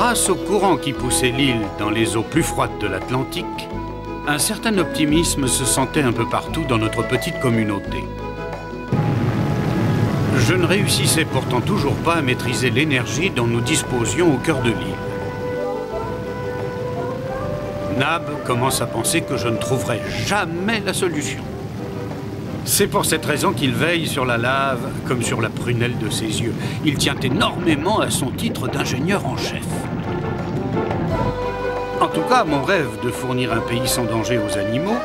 Grâce au courant qui poussait l'île dans les eaux plus froides de l'Atlantique, un certain optimisme se sentait un peu partout dans notre petite communauté. Je ne réussissais pourtant toujours pas à maîtriser l'énergie dont nous disposions au cœur de l'île. Nab commence à penser que je ne trouverai jamais la solution. C'est pour cette raison qu'il veille sur la lave comme sur la prunelle de ses yeux. Il tient énormément à son titre d'ingénieur en chef. En tout cas, mon rêve de fournir un pays sans danger aux animaux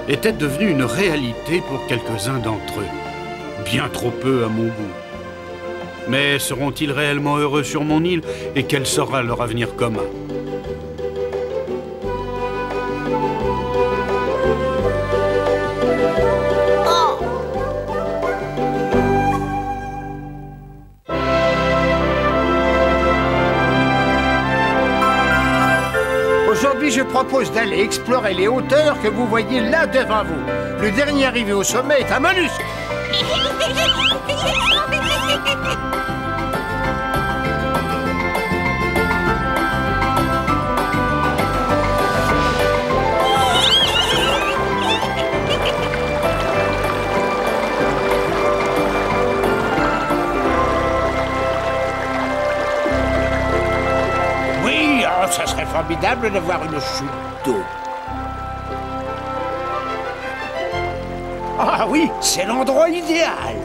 était devenu une réalité pour quelques-uns d'entre eux. Bien trop peu à mon goût. Mais seront-ils réellement heureux sur mon île et quel sera leur avenir commun? Aujourd'hui, je propose d'aller explorer les hauteurs que vous voyez là devant vous. Le dernier arrivé au sommet est un mollusque. Oui, oh, ça serait formidable de voir une chute d'eau. Ah oui, c'est l'endroit idéal.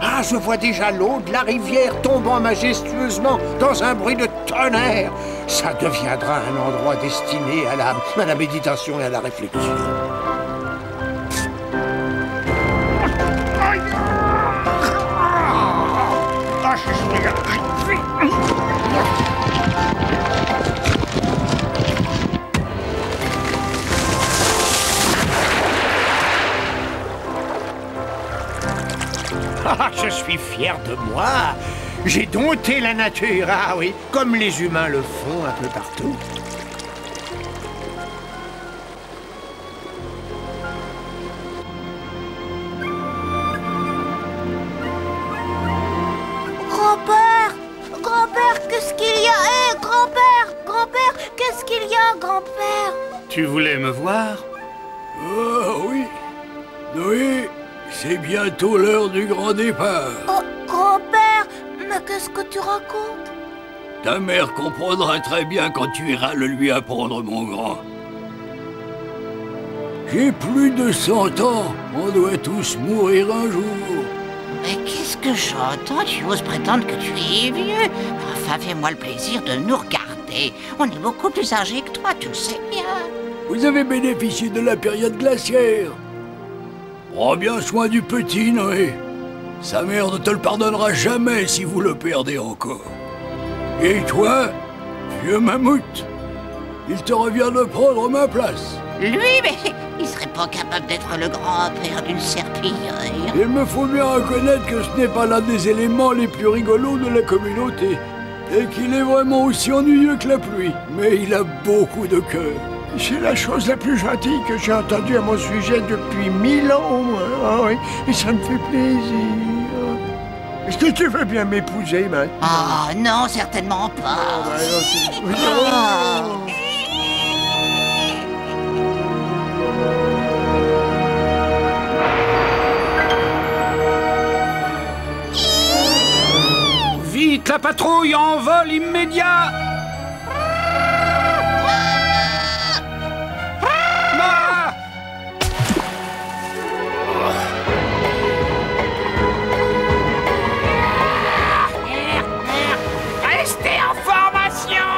Ah, je vois déjà l'eau de la rivière tombant majestueusement dans un bruit de tonnerre. Ça deviendra un endroit destiné à la méditation et à la réflexion. Ah, je suis fier de moi. J'ai dompté la nature, ah oui, comme les humains le font un peu partout. Grand-père! Grand-père, qu'est-ce qu'il y a? Hé, grand-père! Grand-père, qu'est-ce qu'il y a, grand-père? Tu voulais me voir? Oh oui, Noé, c'est bientôt l'heure du grand départ. Oh, grand-père, mais qu'est-ce que tu racontes? Ta mère comprendra très bien quand tu iras le lui apprendre, mon grand. J'ai plus de 100 ans, on doit tous mourir un jour. Mais qu'est-ce que j'entends? Tu oses prétendre que tu es vieux? Enfin, fais-moi le plaisir de nous regarder. On est beaucoup plus âgés que toi, tu le sais bien. Vous avez bénéficié de la période glaciaire. Prends bien soin du petit, Noé. Sa mère ne te le pardonnera jamais si vous le perdez encore. Et toi, vieux mammouth, il te revient de prendre ma place. Lui, mais il serait pas capable d'être le grand-père d'une serpillière. Il me faut bien reconnaître que ce n'est pas l'un des éléments les plus rigolos de la communauté. Et qu'il est vraiment aussi ennuyeux que la pluie. Mais il a beaucoup de cœur. C'est la chose la plus gentille que j'ai entendue à mon sujet depuis 1000 ans au moins. Ah oui, et ça me fait plaisir. Est-ce que tu veux bien m'épouser maintenant? Oh non, certainement pas. Vite, la patrouille en vol immédiat! Restez en formation!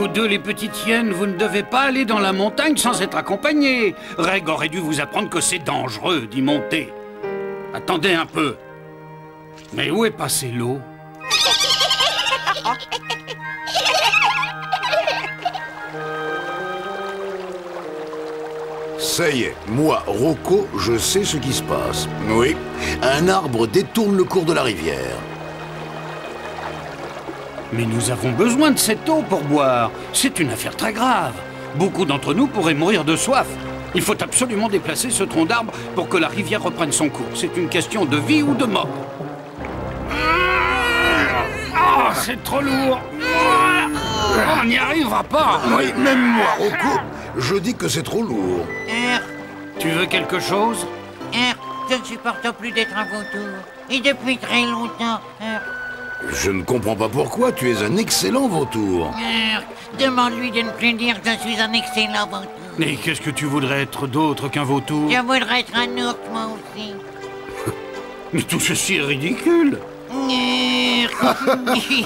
Vous deux, les petites hyènes, vous ne devez pas aller dans la montagne sans être accompagnés. Reg aurait dû vous apprendre que c'est dangereux d'y monter. Attendez un peu. Mais où est passée l'eau? Ça y est, moi, Rocco, je sais ce qui se passe. Oui, un arbre détourne le cours de la rivière. Mais nous avons besoin de cette eau pour boire. C'est une affaire très grave. Beaucoup d'entre nous pourraient mourir de soif. Il faut absolument déplacer ce tronc d'arbre pour que la rivière reprenne son cours. C'est une question de vie ou de mort. Ah, c'est trop lourd. On n'y arrivera pas. Oui, même moi, Rocco, je dis que c'est trop lourd. Tu veux quelque chose? Je ne supporte plus d'être un vautour. Et depuis très longtemps. Je ne comprends pas pourquoi, tu es un excellent vautour. Demande-lui de ne plus dire que je suis un excellent vautour. Mais qu'est-ce que tu voudrais être d'autre qu'un vautour? Je voudrais être un ours, moi aussi. Mais tout ceci est ridicule.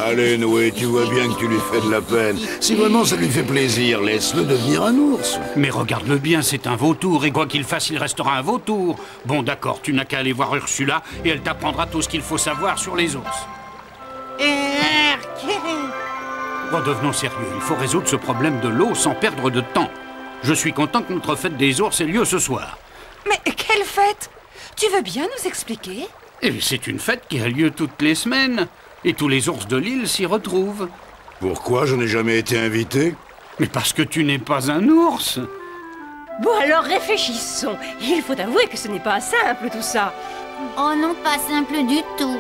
Allez, Noé, tu vois bien que tu lui fais de la peine. Si vraiment ça lui fait plaisir, laisse-le devenir un ours. Mais regarde-le bien, c'est un vautour, et quoi qu'il fasse, il restera un vautour. Bon, d'accord, tu n'as qu'à aller voir Ursula, et elle t'apprendra tout ce qu'il faut savoir sur les ours. Redevenons sérieux, il faut résoudre ce problème de l'eau sans perdre de temps. Je suis content que notre fête des ours ait lieu ce soir. Mais quelle fête? Tu veux bien nous expliquer? Et c'est une fête qui a lieu toutes les semaines, et tous les ours de l'île s'y retrouvent. Pourquoi je n'ai jamais été invité? Mais parce que tu n'es pas un ours. Bon alors réfléchissons. Il faut avouer que ce n'est pas simple tout ça. Oh non, pas simple du tout.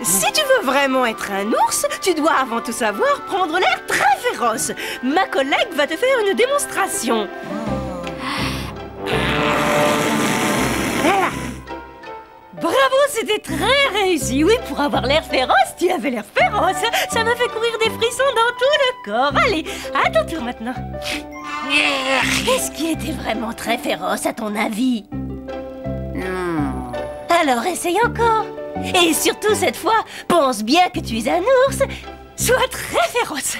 Si tu veux vraiment être un ours, tu dois avant tout savoir prendre l'air très féroce. Ma collègue va te faire une démonstration. Voilà. Bravo, c'était très réussi. Oui, pour avoir l'air féroce, tu avais l'air féroce. Ça m'a fait courir des frissons dans tout le corps. Allez, à ton tour maintenant. Qu'est-ce qui était vraiment très féroce à ton avis? Alors essaye encore. Et surtout cette fois, pense bien que tu es un ours. Sois très féroce.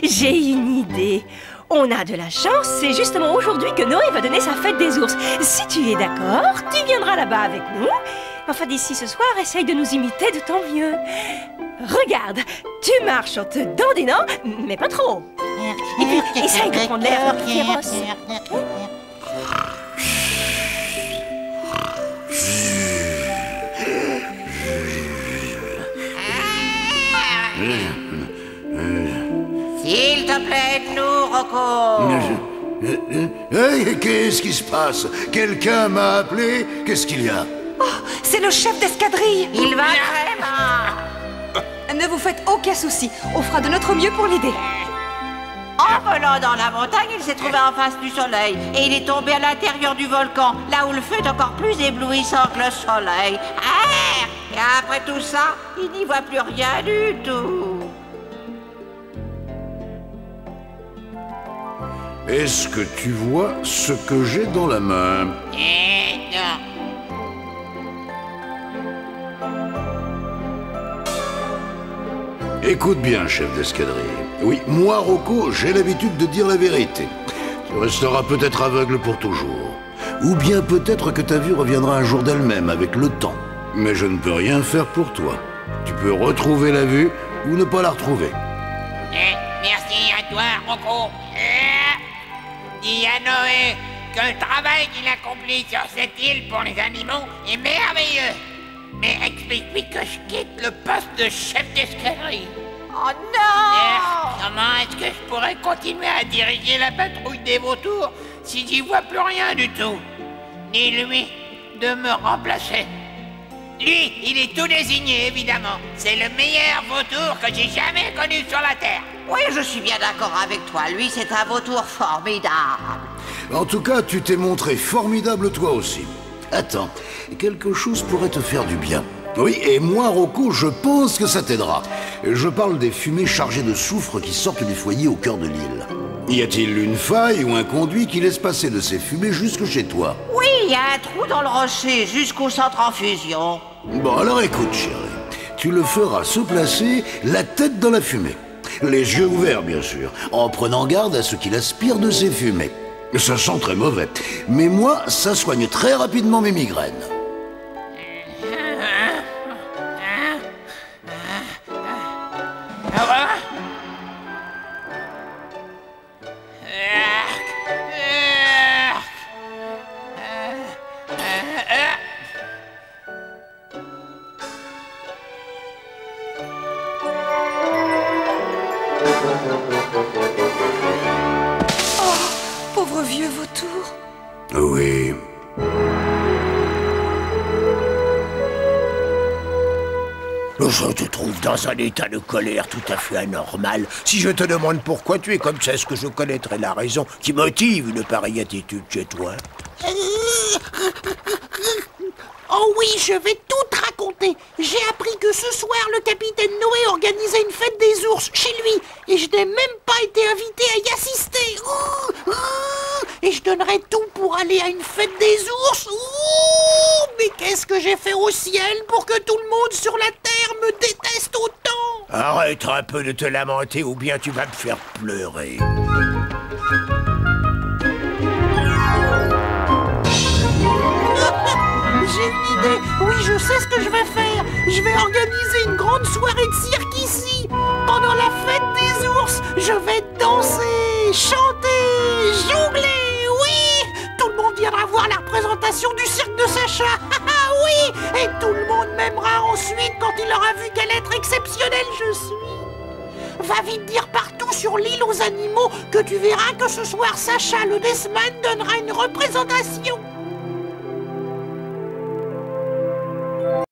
J'ai une idée. On a de la chance, c'est justement aujourd'hui que Noé va donner sa fête des ours. Si tu es d'accord, tu viendras là-bas avec nous. Enfin, d'ici ce soir, essaye de nous imiter de ton mieux. Regarde, tu marches en te dandinant, mais pas trop. Et puis, essaye de prendre l'air féroce. S'il te plaît, nous, Rocco. Hey, qu'est-ce qui se passe? Quelqu'un m'a appelé? Qu'est-ce qu'il y a? Oh, c'est le chef d'escadrille. Il va très mal. Ne vous faites aucun souci. On fera de notre mieux pour l'aider. En volant dans la montagne, il s'est trouvé en face du soleil. Et il est tombé à l'intérieur du volcan, là où le feu est encore plus éblouissant que le soleil. Et après tout ça, il n'y voit plus rien du tout. Est-ce que tu vois ce que j'ai dans la main? Non. Écoute bien, chef d'escadrille. Oui, moi, Rocco, j'ai l'habitude de dire la vérité. Tu resteras peut-être aveugle pour toujours. Ou bien peut-être que ta vue reviendra un jour d'elle-même avec le temps. Mais je ne peux rien faire pour toi. Tu peux retrouver la vue ou ne pas la retrouver. Merci à toi, Rocco. Dis à Noé que le travail qu'il accomplit sur cette île pour les animaux est merveilleux. Mais explique-lui que je quitte le poste de chef d'escadrille. Oh non! Comment est-ce que je pourrais continuer à diriger la patrouille des vautours si j'y vois plus rien du tout? Ni lui de me remplacer. Lui, il est tout désigné, évidemment. C'est le meilleur vautour que j'ai jamais connu sur la Terre. Oui, je suis bien d'accord avec toi. Lui, c'est un vautour formidable. En tout cas, tu t'es montré formidable toi aussi. Attends, quelque chose pourrait te faire du bien. Oui, et moi, Rocco, je pense que ça t'aidera. Je parle des fumées chargées de soufre qui sortent du foyer au cœur de l'île. Y a-t-il une faille ou un conduit qui laisse passer de ces fumées jusque chez toi? Oui, il y a un trou dans le rocher jusqu'au centrifusion. Bon, alors écoute, chérie. Tu le feras se placer la tête dans la fumée. Les yeux ouverts, bien sûr, en prenant garde à ce qu'il aspire de ces fumées. Ça sent très mauvais. Mais moi, ça soigne très rapidement mes migraines. Pauvre vieux vautour. Oui. Je te trouve dans un état de colère tout à fait anormal. Si je te demande pourquoi tu es comme ça, est-ce que je connaîtrais la raison qui motive une pareille attitude chez toi? Oh oui, je vais tout te raconter. J'ai appris que ce soir, le capitaine Noé organisait une fête des ours chez lui. Et je n'ai même pas été invité à y assister. Et je donnerais tout pour aller à une fête des ours. Mais qu'est-ce que j'ai fait au ciel pour que tout le monde sur la terre me déteste autant? Arrête un peu de te lamenter ou bien tu vas me faire pleurer. J'ai une idée. Oui, je sais ce que je vais faire. Je vais organiser une grande soirée de cirque ici. Pendant la fête des ours, je vais danser, chanter, jongler. Oui, tout le monde viendra voir la représentation du cirque de Sacha. Oui, et tout le monde m'aimera ensuite quand il aura vu quel être exceptionnel je suis. Va vite dire partout sur l'île aux animaux que tu verras que ce soir Sacha le Desman donnera une représentation.